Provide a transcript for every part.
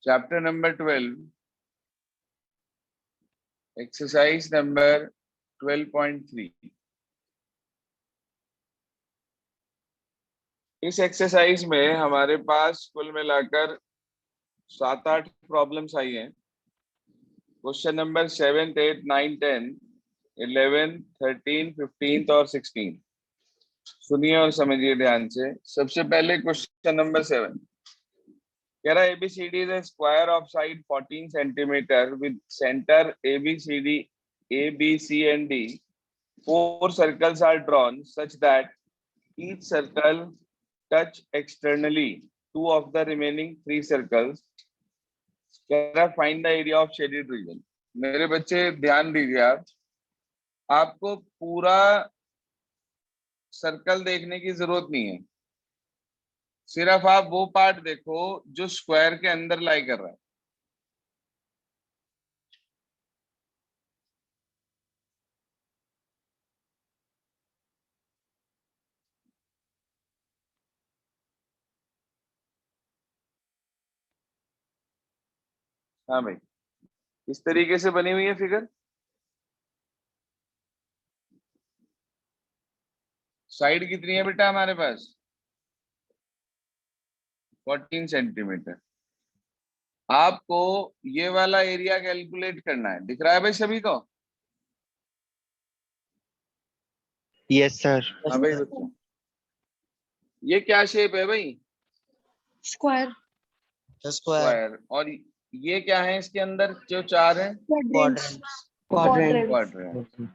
Chapter number 12, exercise number 12.3। इस exercise में हमारे पास कुल मिलाकर 7-8 प्रॉब्लम्स आई हैं। क्वेश्चन नंबर 7, 8, 9, 10, 11, 13, 15 और 16। सुनिए और समझिए ध्यान से। सबसे पहले क्वेश्चन नंबर 7 कह रहा है ABCD is a square of side 14 centimeter with center ABC and D. 4 circles are drawn such that each circle touch externally 2 of the remaining 3 circles. कह रहा है find the area of shaded region. मेरे बच्चे ध्यान दीजिए आप, आपको पूरा सर्कल देखने की जरूरत नहीं है, सिर्फ आप वो पार्ट देखो जो स्क्वायर के अंदर लाई कर रहा है। हाँ भाई, इस तरीके से बनी हुई है फिगर। साइड कितनी है बेटा हमारे पास? 14 सेंटीमीटर। आपको ये वाला एरिया कैलकुलेट करना है। दिख रहा है भाई सभी को? Yes sir. हाँ भाई बच्चों, ये क्या शेप है भाई? स्क्वायर। स्क्वायर। और ये क्या है इसके अंदर जो 4 है? क्वाड्रेंट। क्वाड्रेंट।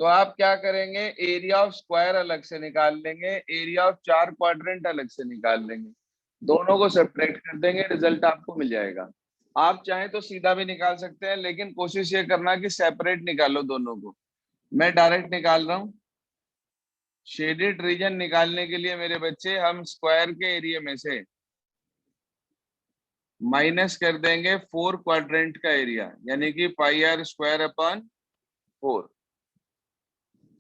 तो आप क्या करेंगे, एरिया ऑफ स्क्वायर अलग से निकाल लेंगे, एरिया ऑफ 4 क्वाड्रेंट अलग से निकाल लेंगे, दोनों को सेपरेट कर देंगे, रिजल्ट आपको मिल जाएगा। आप चाहें तो सीधा भी निकाल सकते हैं, लेकिन कोशिश ये करना कि सेपरेट निकालो दोनों को। मैं डायरेक्ट निकाल रहा हूं। शेडेड रीजन निकालने के लिए मेरे बच्चे हम स्क्वायर के एरिया में से माइनस कर देंगे 4 क्वाड्रेंट का एरिया, यानी कि पाई आर स्क्वायर अपॉन 4।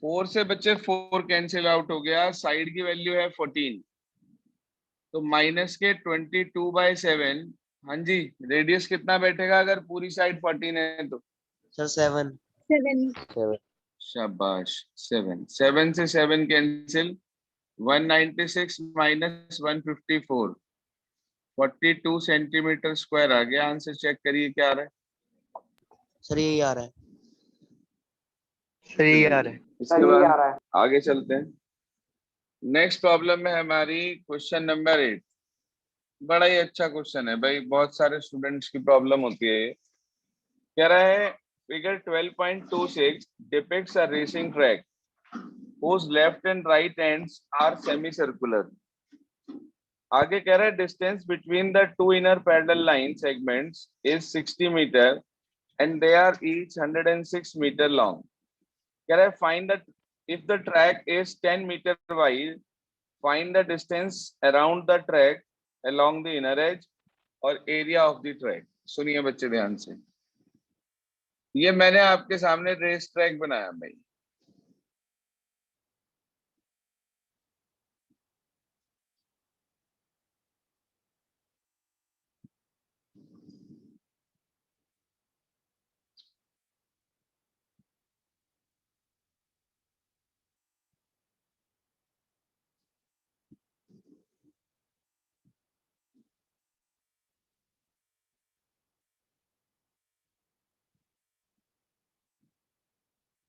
4 से बच्चे 4 कैंसिल आउट हो गया, साइड की वैल्यू है 14, तो माइनस के 22/7। हाँ जी, रेडियस कितना बैठेगा अगर पूरी साइड 14 है तो? सर 7। शाबाश, 7। 7 से 7 कैंसिल, 196 माइनस 154, 42 सेंटीमीटर स्क्वायर आ गया। आंसर चेक करिए क्या आ रहा है। सर यही आ रहा है। सही आ रहा है। इसके बाद आगे चलते हैं। नेक्स्ट प्रॉब्लम है हमारी क्वेश्चन नंबर 8। बड़ा ही अच्छा क्वेश्चन है भाई, बहुत सारे स्टूडेंट्स की प्रॉब्लम होती है ये। कह रहा है figure 12.26 depicts a racing track whose left and right ends are semicircular. आगे कह रहा है distance between the two inner parallel line segments is 60 metre and they are each 106 meter long. कह रहा है find the if the track is 10 meter wide, find the distance around the track along the inner edge और area of the track. सुनिए बच्चे ध्यान से, ये मैंने आपके सामने रेस ट्रैक बनाया भाई।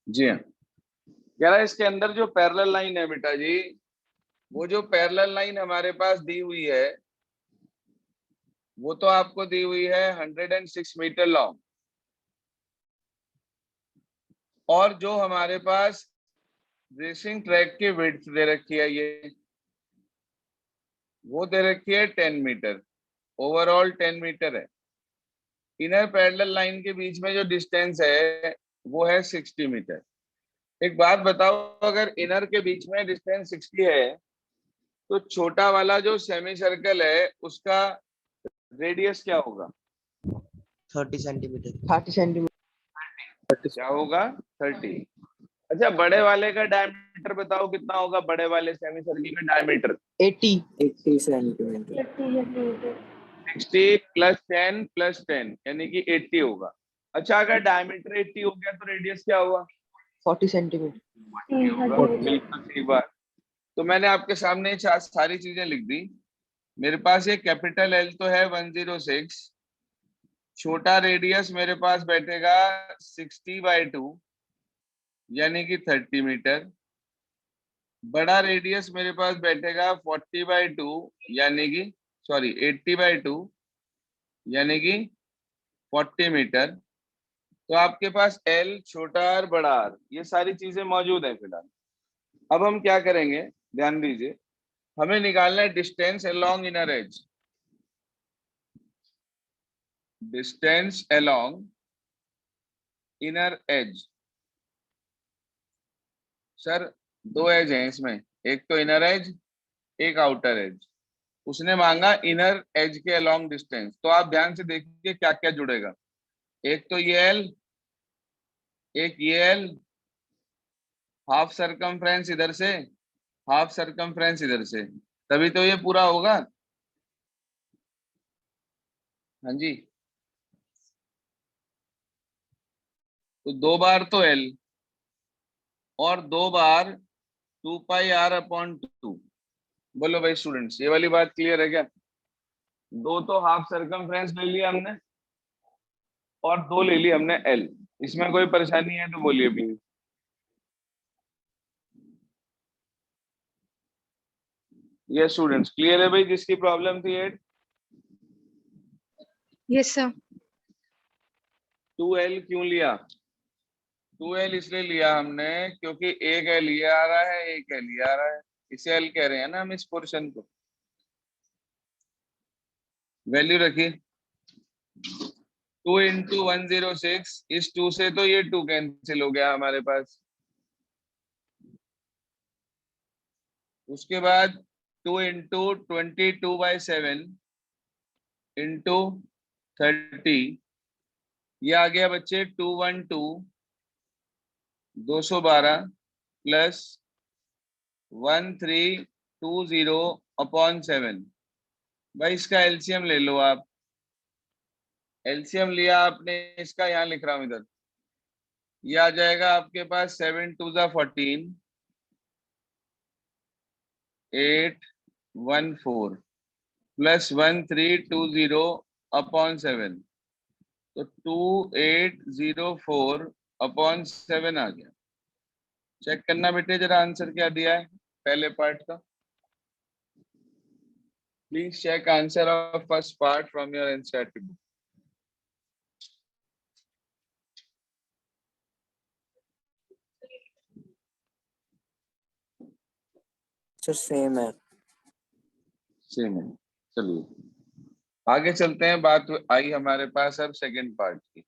जी हाँ, कह रहा है इसके अंदर जो पैरेलल लाइन है बेटा जी, वो जो पैरेलल लाइन हमारे पास दी हुई है वो तो आपको दी हुई है 106 मीटर लॉन्ग, और जो हमारे पास रेसिंग ट्रैक की विड्थ दे रखी है ये, वो दे रखी है 10 मीटर। ओवरऑल 10 मीटर है। इनर पैरेलल लाइन के बीच में जो डिस्टेंस है वो है 60 मीटर। एक बात बताओ, अगर इनर के बीच में डिस्टेंस 60 है तो छोटा वाला जो सेमी सर्कल है उसका रेडियस क्या होगा? 30 सेंटीमीटर। क्या होगा? 30। अच्छा, बड़े वाले का डायमीटर बताओ कितना होगा? बड़े वाले सेमी सर्कल का डायमीटर 80 सेंटीमीटर। 60 प्लस 10 प्लस 10 यानी कि 80 होगा। अच्छा, अगर डायमीटर 80 हो गया तो रेडियस क्या होगा? 40 सेंटीमीटर। होगा, बिल्कुल सही बात। तो मैंने आपके सामने सारी चीजें लिख दी। मेरे पास ये कैपिटल एल तो है 106, छोटा रेडियस मेरे पास बैठेगा 60/2 यानी कि 30 मीटर, बड़ा रेडियस मेरे पास बैठेगा 40/2 यानी कि 80/2 यानी कि 40 मीटर। तो आपके पास एल, छोटा आर, बड़ा आर, ये सारी चीजें मौजूद है फिलहाल। अब हम क्या करेंगे, ध्यान दीजिए, हमें निकालना है distance along inner as. Distance along inner as. Sir, दो एज हैं इसमें, एक तो इनर एज, एक आउटर एज। उसने मांगा इनर एज के अलोंग डिस्टेंस, तो आप ध्यान से देखिए क्या क्या जुड़ेगा। एक तो ये एल, एक ये एल, हाफ सरकमफ्रेंस इधर से, हाफ सरकमफ्रेंस इधर से, तभी तो ये पूरा होगा। हाँ जी, तो दो बार तो एल और दो बार 2πr/2। बोलो भाई स्टूडेंट्स, ये वाली बात क्लियर है क्या? दो तो हाफ सरकमफ्रेंस ले लिया हमने और दो ले ली हमने एल। इसमें कोई परेशानी है तो बोलिए प्लीज। ये स्टूडेंट्स क्लियर है भाई, जिसकी प्रॉब्लम थी 8? Yes, sir. 2l क्यों लिया? 2l इसलिए लिया हमने क्योंकि एक एल ये आ रहा है, एक एल ये आ रहा है, इसे एल कह रहे हैं ना हम इस पोर्शन को। वैल्यू रखिए 2 × 106, इस 2 से तो ये 2 कैंसिल हो गया हमारे पास। उसके बाद 2 × 22/7 इंटू 30, ये आ गया बच्चे 212 212 प्लस 1320/7। भाई इसका एलसीएम ले लो आप। एलसीएम लिया आपने इसका, यहाँ लिख रहा हूं इधर, ये आ जाएगा आपके पास 7 2 14 814 प्लस 1320/7, तो 2804/7 आ गया। चेक करना बेटे जरा आंसर क्या दिया है पहले पार्ट का। Please check answer of first part from your NCERT book. Sir same है। सेम है। चलिए आगे चलते हैं। बात आई हमारे पास अब सेकंड पार्ट की।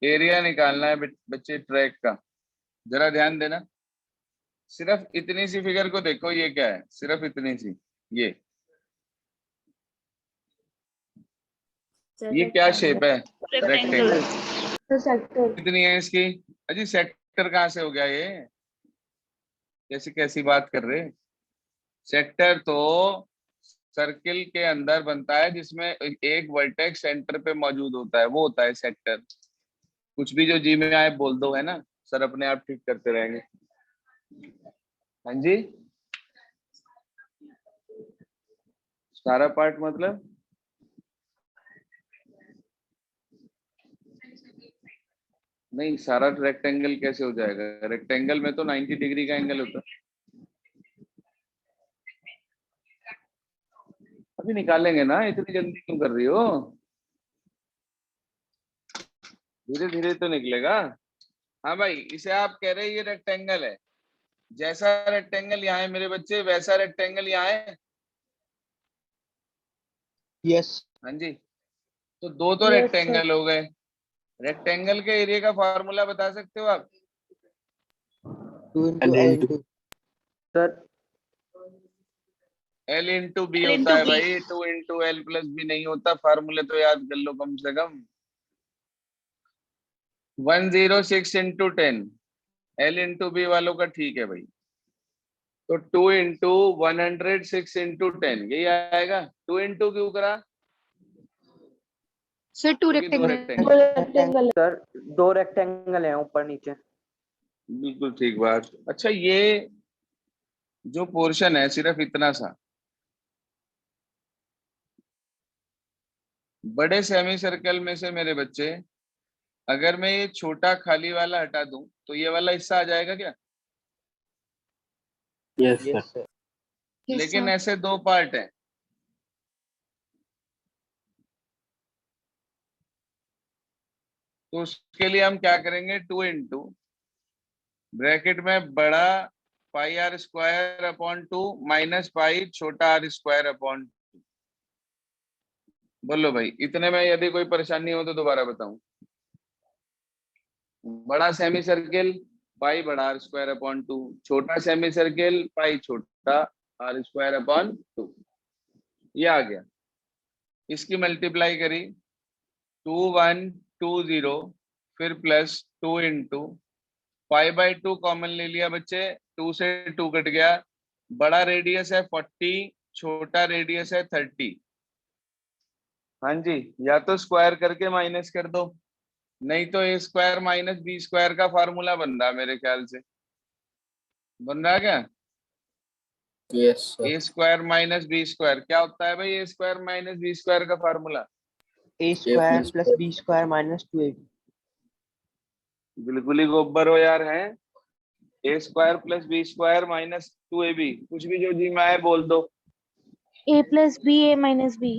एरिया निकालना है बच्चे ट्रैक का। जरा ध्यान देना, सिर्फ इतनी सी फिगर को देखो, ये क्या है, सिर्फ इतनी सी, ये क्या शेप है? रेक्टेंगल। सेक्टर। कितनी है इसकी? अजी सेक्टर कहाँ से हो गया ये? कैसी कैसी बात कर रहे? सेक्टर तो सर्किल के अंदर बनता है जिसमें एक वर्टेक्स सेंटर पे मौजूद होता है, वो होता है सेक्टर। कुछ भी जो जी में आए बोल दो, है ना, सर अपने आप ठीक करते रहेंगे। हाँ जी, सारा पार्ट मतलब नहीं, सारा रेक्टेंगल कैसे हो जाएगा? रेक्टेंगल में तो 90 डिग्री का एंगल होता है। अभी निकालेंगे ना, इतनी जल्दी क्यों कर रही हो? धीरे धीरे तो निकलेगा। हाँ भाई, इसे आप कह रहे हैं ये रेक्टेंगल है, जैसा रेक्टेंगल यहाँ है मेरे बच्चे वैसा रेक्टेंगल यहाँ है। यस। हाँ जी, तो दो तो Yes, रेक्टेंगल हो गए। रेक्टेंगल के एरिया का फॉर्मूला बता सकते हो आप? 2 × L × sir L into B L होता into है B. भाई, 2 × L + B नहीं होता। फार्मूले तो याद कर लो कम से कम। 106 × 10, L इंटू बी वालों का ठीक है भाई। तो 2 इंटू 100 6 इंटू 10 यही आएगा। 2 इंटू क्यों करा? सर 2 क्योंकि दो रेक्टेंगल। रेक्टेंगल। सर 2 रेक्टेंगल हैं ऊपर नीचे। बिल्कुल ठीक बात। अच्छा, ये जो पोर्शन है सिर्फ इतना सा, बड़े सेमी सर्कल में से मेरे बच्चे, अगर मैं ये छोटा खाली वाला हटा दूं तो ये वाला हिस्सा आ जाएगा क्या? Yes sir. लेकिन ऐसे दो पार्ट हैं। तो उसके लिए हम क्या करेंगे? 2 इंटू ब्रैकेट में बड़ा pi R square upon 2 minus pi छोटा आर स्क्वायर अपॉन। बोलो भाई, इतने में यदि कोई परेशानी हो तो दोबारा बताऊं। बड़ा सेमी सर्किल पाई बड़ा आर स्क्वायर अपॉन 2, छोटा सेमी सर्किल पाई छोटा आर स्क्वायर अपॉन 2, ये आ गया। इसकी मल्टीप्लाई करी 2 1 2 0, फिर plus 2 into pi by 2 common ले लिया बच्चे, 2 से 2 कट गया। बड़ा रेडियस है 40, छोटा रेडियस है 30। हाँ जी, या तो स्क्वायर करके माइनस कर दो, नहीं तो ए स्क्वायर माइनस बी स्क्वायर का फार्मूला बन रहा है मेरे ख्याल से। बन रहा है क्या? Yes sir. A square minus B square क्या होता है भाई? A square minus B square का formula A square plus B square minus 2ab। बिल्कुल ही गोबर हो यार, है A square plus B square minus 2ab। कुछ भी जो जी में आए बोल दो। a plus B a minus B.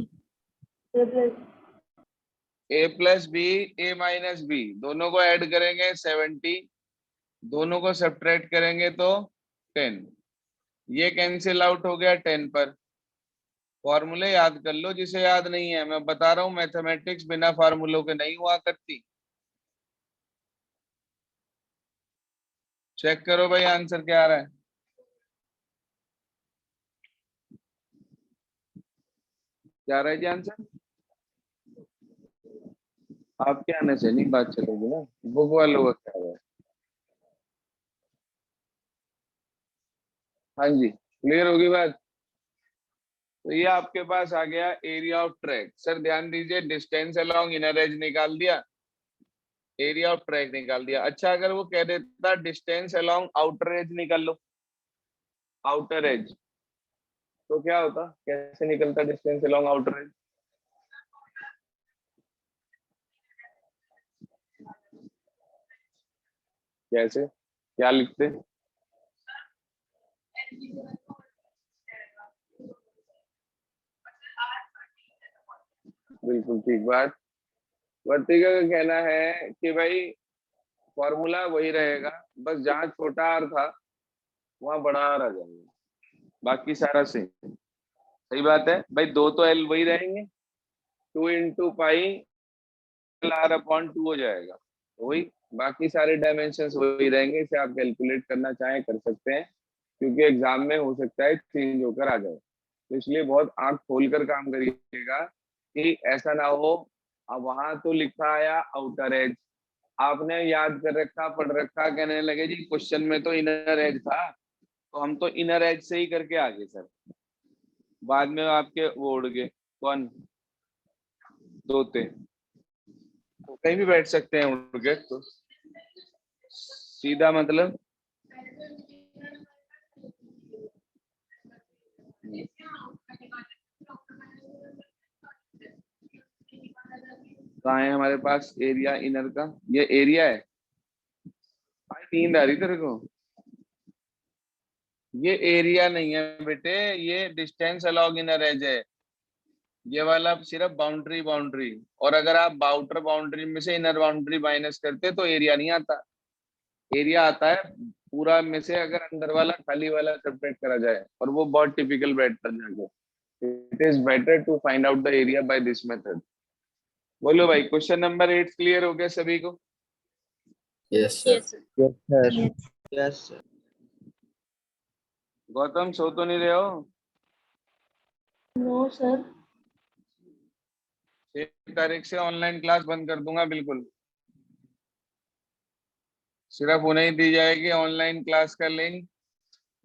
A plus B A minus B दोनों को ऐड करेंगे 70, दोनों को सब्ट्रैक्ट करेंगे तो 10। ये कैंसिल आउट हो गया 10 पर। फॉर्मूले याद कर लो जिसे याद नहीं है, मैं बता रहा हूँ मैथमेटिक्स बिना फार्मूलों के नहीं हुआ करती। चेक करो भाई आंसर क्या आ रहा है। क्या आ रहा है जी आंसर? आपके आने से नहीं बात चलेगी ना, बुक वालों का क्या है। हाँ जी, क्लियर होगी बात। तो ये आपके पास आ गया एरिया ऑफ ट्रैक। सर ध्यान दीजिए, डिस्टेंस अलोंग इनर एज निकाल दिया, एरिया ऑफ ट्रैक निकाल दिया। अच्छा, अगर वो कह देता डिस्टेंस अलोंग आउटर एज निकाल लो, आउटर एज, तो क्या होता? कैसे निकलता डिस्टेंस अलोंग आउटर एज? कैसे, क्या लिखते? बिल्कुल ठीक बात। वर्तिका का कहना है कि भाई फॉर्मूला वही रहेगा, बस जहां छोटा आर था वहां बड़ा आर आ जाएगा, बाकी सारा सेम। सही बात है भाई, दो तो एल वही रहेंगे, 2 इंटू पाई आर अपॉन 2 हो जाएगा वही, बाकी सारे डायमेंशन वही रहेंगे। इसे आप कैलकुलेट करना चाहें कर सकते हैं, क्योंकि एग्जाम में हो सकता है चेंज होकर आ जाए। तो इसलिए बहुत आंख खोलकर काम करिएगा कि ऐसा ना हो अब वहां तो लिखा आया आउटर एज, आपने याद कर रखा पढ़ रखा, कहने लगे जी क्वेश्चन में तो इनर एज था तो हम तो इनर एज से ही करके आ गए सर। बाद में आपके वो उड़ गए, कौन? तोते। कहीं भी बैठ सकते हैं उड़ के, तो सीधा मतलब कहाँ है हमारे पास एरिया इनर का? ये एरिया है। भाई नींद आ रही तेरे को? ये एरिया नहीं है बेटे, ये डिस्टेंस अलॉन्ग इनर एज है। ये वाला सिर्फ बाउंड्री बाउंड्री, और अगर आप आउटर बाउंड्री में से इनर बाउंड्री माइनस करते तो एरिया नहीं आता। एरिया आता है पूरा में से अगर अंदर वाला खाली वाला सेपरेट करा जाए, और वो बहुत टिपिकल बैठता जाके। It is better to find out the area by this method. बोलो भाई, क्वेश्चन नंबर 8 क्लियर हो गया सभी को? Yes sir. Yes sir. Gautam सो तो नहीं रहे हो? No sir. 6 तारीख से ऑनलाइन क्लास बंद कर दूंगा बिल्कुल, सिर्फ उन्हें ही दी जाएगी ऑनलाइन क्लास का लिंक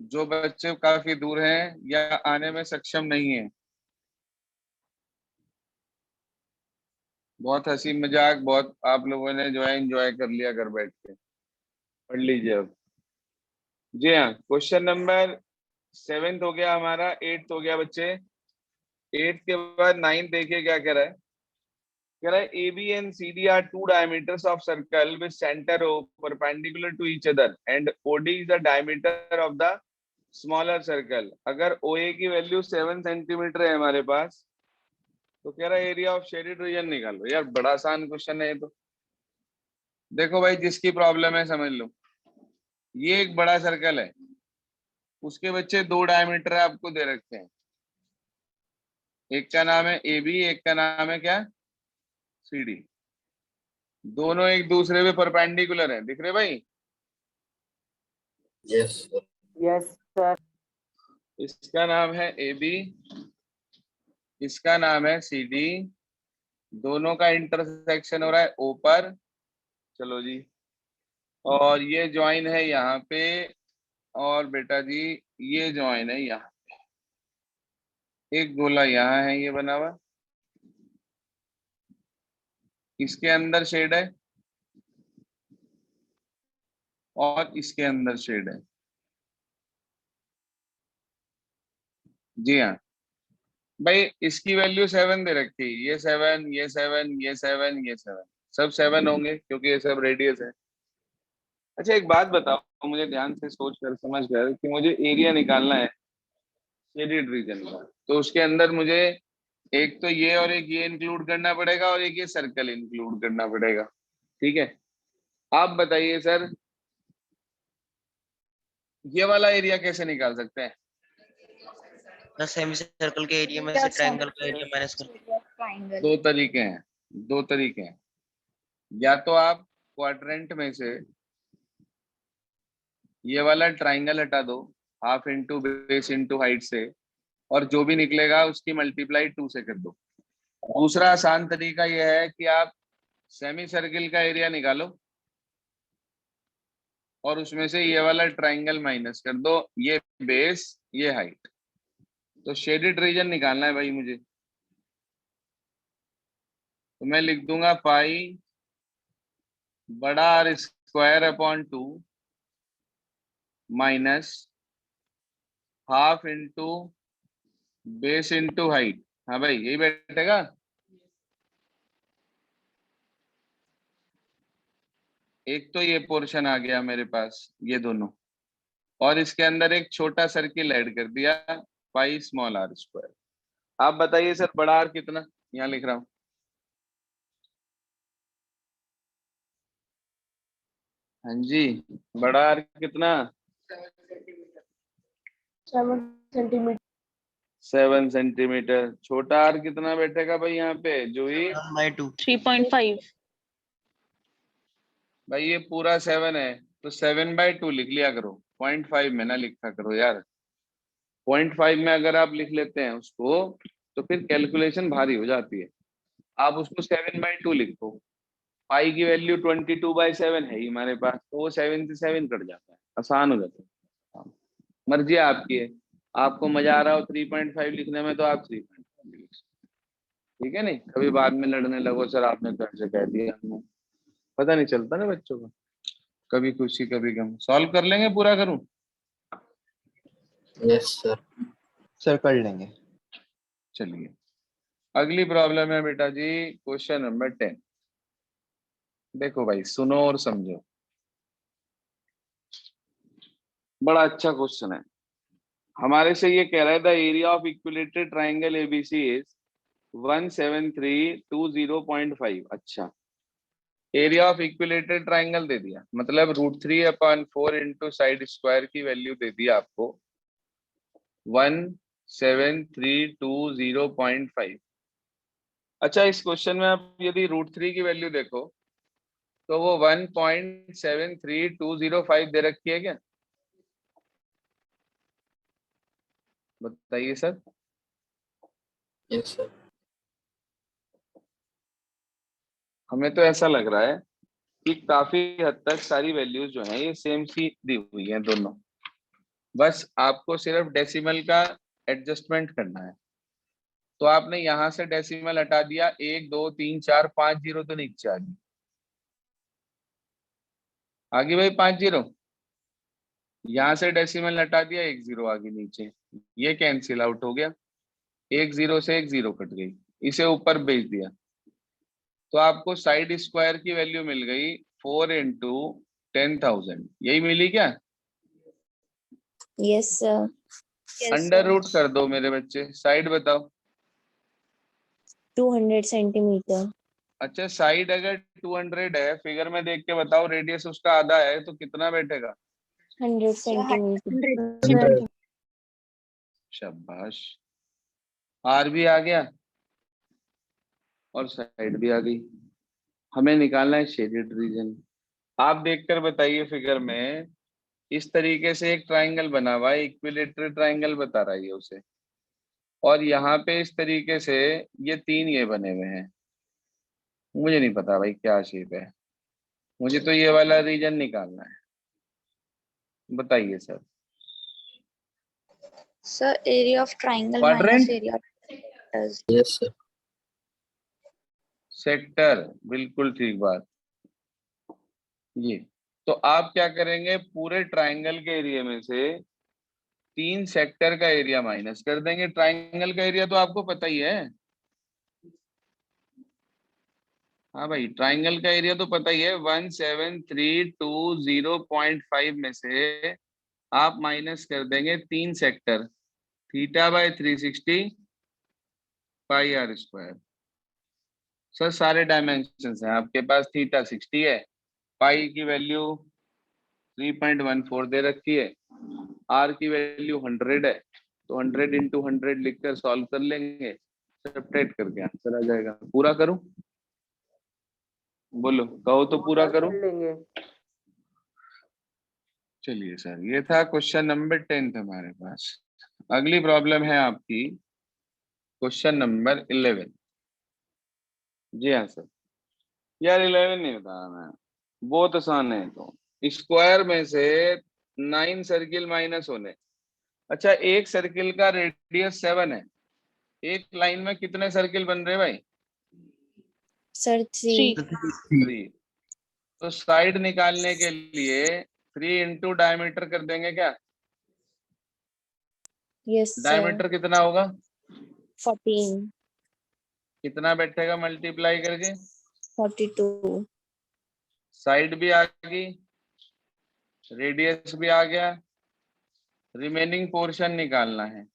जो बच्चे काफी दूर हैं या आने में सक्षम नहीं है। बहुत हंसी मजाक, बहुत आप लोगों ने जो है एंजॉय कर लिया घर बैठ के। पढ़ लीजिए अब। जी हाँ, क्वेश्चन नंबर 7 हो गया हमारा, 8 हो गया बच्चे। 8 के बाद 9 देखिए क्या कह रहा है। कह रहा है A B and C D are two diameters of circle with centre O perpendicular to each other and OD is the diameter of the smaller circle. अगर ओ ए की वैल्यू 7 सेंटीमीटर है हमारे पास, तो कह रहा है एरिया ऑफ शेडेड रीजन निकालो। यार बड़ा आसान क्वेश्चन है ये तो। देखो भाई, जिसकी प्रॉब्लम है समझ लो। ये एक बड़ा सर्कल है, उसके बच्चे 2 डायमीटर आपको दे रखे हैं। एक का नाम है ए बी, एक का नाम है क्या, सी डी। दोनों एक दूसरे पे परपेंडिकुलर है, दिख रहे भाई? Yes sir. Yes sir. इसका नाम है ए बी, इसका नाम है सी डी। दोनों का इंटरसेक्शन हो रहा है ओ पर। चलो जी, और ये ज्वाइन है यहाँ पे, और बेटा जी ये ज्वाइन है यहाँ। एक गोला यहाँ है ये बना हुआ, इसके अंदर शेड है और इसके अंदर शेड है। जी हाँ भाई, इसकी वैल्यू 7 दे रखी, ये 7, ये 7, ये 7, ये 7, सब 7 होंगे क्योंकि ये सब रेडियस है। अच्छा एक बात बताओ मुझे, ध्यान से सोच कर समझ कर, कि मुझे एरिया निकालना है शेडेड रीजन का, तो उसके अंदर मुझे एक तो ये और एक ये इंक्लूड करना पड़ेगा और एक ये सर्कल इंक्लूड करना पड़ेगा। ठीक है, आप बताइए सर, ये वाला एरिया कैसे निकाल सकते हैं? सेमी सर्कल के एरिया में से ट्रायंगल का एरिया माइनस कर। दो तरीके हैं, दो तरीके हैं। या तो आप क्वाड्रेंट में से ये वाला ट्राइंगल हटा दो, half into base into height से, और जो भी निकलेगा उसकी मल्टीप्लाई 2 से कर दो। दूसरा आसान तरीका यह है कि आप सेमी सर्किल का एरिया निकालो और उसमें से ये वाला ट्राइंगल माइनस कर दो, ये बेस ये हाइट। तो शेडेड रीजन निकालना है भाई मुझे, तो मैं लिख दूंगा पाई बड़ा R square upon 2 minus half into base into height. हाँ भाई यही बैठेगा। एक तो ये पोर्शन आ गया मेरे पास, ये दोनों, और इसके अंदर एक छोटा सर्किल ऐड कर दिया, पाई स्मॉल आर स्क्वायर। आप बताइए सर बड़ा आर कितना, यहाँ लिख रहा हूँ। हाँ जी, बड़ा आर कितना? 7 सेंटीमीटर। 7 सेंटीमीटर। छोटा आर कितना बैठेगा भाई यहाँ पे, जो ही 1/2। 3.5। भाई ये पूरा 7 है, तो 7/2 लिख लिया करो, 0.5 में ना लिखा करो यार। 0.5 में अगर आप लिख लेते हैं उसको, तो फिर कैलकुलेशन भारी हो जाती है। आप उसको 7/2 लिखो। पाई की वैल्यू 22/7 है ही हमारे पास, तो वो 7 से 7 कट जाता है, आसान हो जाता है। हाँ, मर्जी आपकी है, आपको मजा आ रहा हो 3.5 लिखने में तो आप 3.5 लिख सकते हैं। ठीक है, नहीं कभी बाद में लड़ने लगो सर आपने तो ऐसे कह दिया हमने, पता नहीं चलता ना बच्चों का, कभी खुशी कभी गम। सॉल्व कर लेंगे, पूरा करूं? Yes sir. सर कर लेंगे। चलिए अगली प्रॉब्लम है बेटा जी, क्वेश्चन नंबर 10। देखो भाई सुनो और समझो, बड़ा अच्छा क्वेश्चन है। हमारे से ये कह रहा है the area of equilateral triangle ABC is 17320.5। अच्छा, एरिया ऑफ इक्विलेटरल ट्राइंगल दे दिया, मतलब √3/4 इंटू साइड स्क्वायर की वैल्यू दे दी आपको 17320.5। अच्छा, इस क्वेश्चन में आप यदि √3 की वैल्यू देखो तो वो 1.73205 दे रखी है क्या? बताइए सर। Yes sir. हमें तो ऐसा लग रहा है कि काफी हद तक सारी वैल्यूज जो हैं ये सेम सी दी हुई हैं दोनों। बस आपको सिर्फ डेसिमल का एडजस्टमेंट करना है। तो आपने यहां से डेसिमल हटा दिया, 1 2 3 4 5 जीरो तो नीचे आ गई, आगे भाई 5 जीरो। यहां से डेसिमल हटा दिया, 1 जीरो आगे नीचे, ये कैंसिल आउट हो गया, 1 जीरो से 1 जीरो कट गई, इसे ऊपर भेज दिया। तो आपको साइड स्क्वायर की वैल्यू मिल गई 4 इंटू 10,000, यही मिली क्या? Yes sir. अंडर रूट कर दो मेरे बच्चे, साइड बताओ। 200 सेंटीमीटर। अच्छा, साइड अगर 200 है, फिगर में देख के बताओ, रेडियस उसका आधा है तो कितना बैठेगा? 100 सेंटीमीटर। शाबाश, आर भी आ गया और साइड भी आ गई। हमें निकालना है शेडेड रीजन। आप देखकर बताइए, फिगर में इस तरीके से एक ट्राइंगल बना हुआ है, इक्विलेटरल ट्राइंगल बता रहा है ये उसे, और यहाँ पे इस तरीके से ये 3 ये बने हुए हैं। मुझे नहीं पता भाई क्या शेप है, मुझे तो ये वाला रीजन निकालना है, बताइए sir. Sir area of triangle quadrant, minus area of yes sir. Sector, बिल्कुल ठीक बात। ये तो आप क्या करेंगे, पूरे ट्राइंगल के एरिया में से 3 सेक्टर का एरिया माइनस कर देंगे। ट्राइंगल का एरिया तो आपको पता ही है। हाँ भाई, ट्राइंगल का एरिया तो पता ही है, 17320.5 में से आप माइनस कर देंगे 3 sector, theta by 360 pi R square. Sir सारे डायमेंशन हैं आपके पास, थीटा 60 है, पाई की वैल्यू 3.14 दे रखी है, आर की वैल्यू 100 है, तो 100 इंटू 100 लिखकर सॉल्व कर लेंगे, सब्ट्रैक्ट करके आंसर आ जाएगा। पूरा करूं? बोलो, कहो तो पूरा करूं? चलिए सर, ये था क्वेश्चन नंबर 10 हमारे पास। अगली प्रॉब्लम है आपकी क्वेश्चन नंबर 11। जी हाँ सर। यार 11 नहीं बताया मैं, बहुत आसान है। तो स्क्वायर में से 9 सर्किल माइनस होने। अच्छा, एक सर्किल का रेडियस 7 है, एक लाइन में कितने सर्किल बन रहे भाई? सर 3। 3। तो साइड निकालने के लिए 3 इंटू डायमीटर कर देंगे क्या? Yes sir. डायमीटर कितना होगा? 14। कितना बैठेगा मल्टीप्लाई करके? 42। साइड भी आ गई, रेडियस भी आ गया, रिमेनिंग पोर्शन निकालना है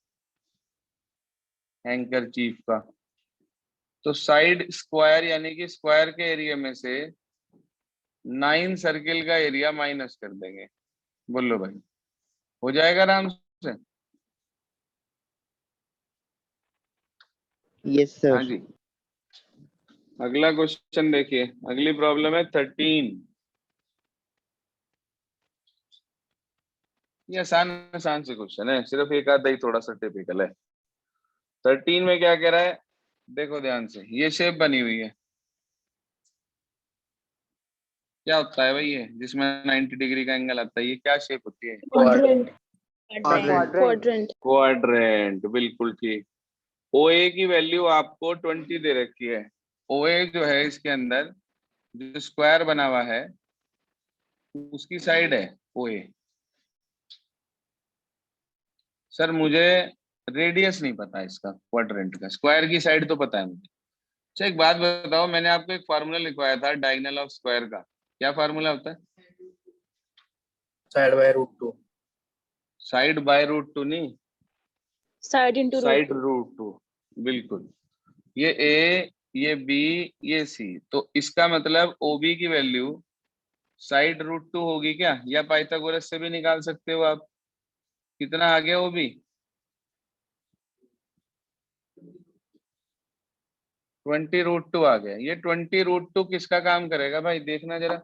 हैंकरचीफ का। तो साइड स्क्वायर यानी कि स्क्वायर के एरिया में से 9 सर्किल का एरिया माइनस कर देंगे। बोलो भाई, हो जाएगा आराम से? Yes sir. हाँ जी। अगला क्वेश्चन देखिए, अगली प्रॉब्लम है 13। ये आसान आसान से क्वेश्चन है, सिर्फ एक आधा ही थोड़ा सा टिपिकल है। 13 में क्या कह रहा है, देखो ध्यान से, ये शेप बनी हुई है, क्या होता है भाई ये जिसमें 90 डिग्री का एंगल आता है, ये क्या शेप होती है? Quadrant. क्वाड्रेंट। क्वाड्रेंट, बिल्कुल ठीक। OA की वैल्यू आपको 20 दे रखी है। OA जो है इसके अंदर जो स्क्वायर बना हुआ है उसकी साइड है OA। सर मुझे रेडियस नहीं पता इसका, क्वाड्रेंट का, स्क्वायर की साइड तो पता है मुझे। अच्छा एक बात बताओ, मैंने आपको एक फार्मूला लिखवाया था डायगोनल ऑफ स्क्वायर का, क्या फार्मूला होता है? Side by root 2। Side by root 2 नहीं, Side into root. Side root 2, बिल्कुल। ये A, ये B, ये C, तो इसका मतलब OB की वैल्यू साइड रूट 2 होगी क्या? या पाइथागोरस से भी निकाल सकते हो आप। कितना आ गया OB? 20 रूट 2 आ गया। ये 20 रूट 2 किसका काम करेगा भाई, देखना जरा।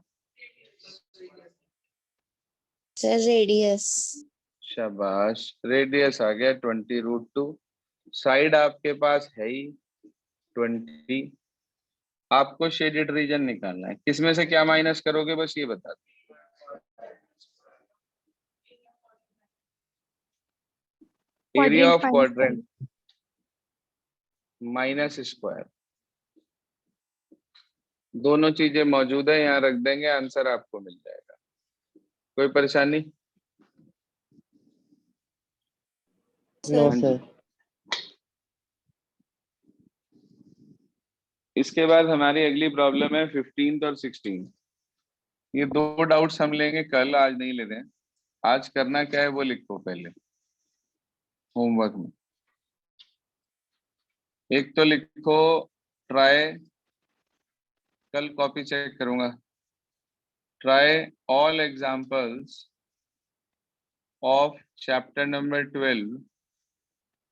Sir radius. शाबाश, रेडियस आ गया 20 रूट 2। साइड आपके पास है ही 20। आपको शेडेड रीजन निकालना है, किसमें से क्या माइनस करोगे बस ये बता दो। Area of Quadrant quadrant minus square, दोनों चीजें मौजूद है, यहाँ रख देंगे, आंसर आपको मिल जाएगा। कोई परेशानी? नो हाँ जी। सर। इसके बाद हमारी अगली प्रॉब्लम है 15 और 16। ये दो डाउट्स हम लेंगे कल, आज नहीं ले रहे हैं। आज करना क्या है वो लिखो पहले होमवर्क में। एक तो लिखो ट्राई, कल कॉपी चेक करूंगा, try all examples of chapter number 12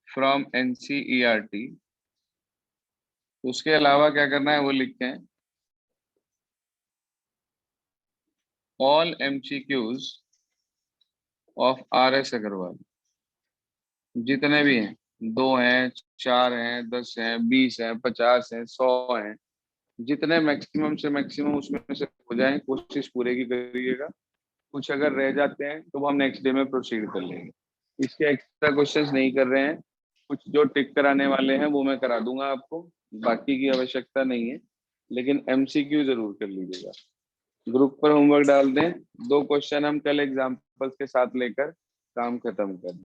from NCERT। उसके अलावा क्या करना है वो लिखते हैं, all MCQs of RS Agarwal, जितने भी हैं, 2 हैं, 4 हैं, 10 हैं, 20 हैं, 50 हैं, 100 हैं, जितने मैक्सिमम से मैक्सिमम उसमें से हो जाए, कोशिश पूरे की करिएगा। कुछ अगर रह जाते हैं तो वो हम नेक्स्ट डे में प्रोसीड कर लेंगे। इसके एक्स्ट्रा क्वेश्चंस नहीं कर रहे हैं, कुछ जो टिक कराने वाले हैं वो मैं करा दूंगा आपको, बाकी की आवश्यकता नहीं है, लेकिन MCQ जरूर कर लीजिएगा। ग्रुप पर होमवर्क डाल दें, 2 क्वेश्चन हम कल एग्जाम्पल्स के साथ लेकर काम खत्म कर दें।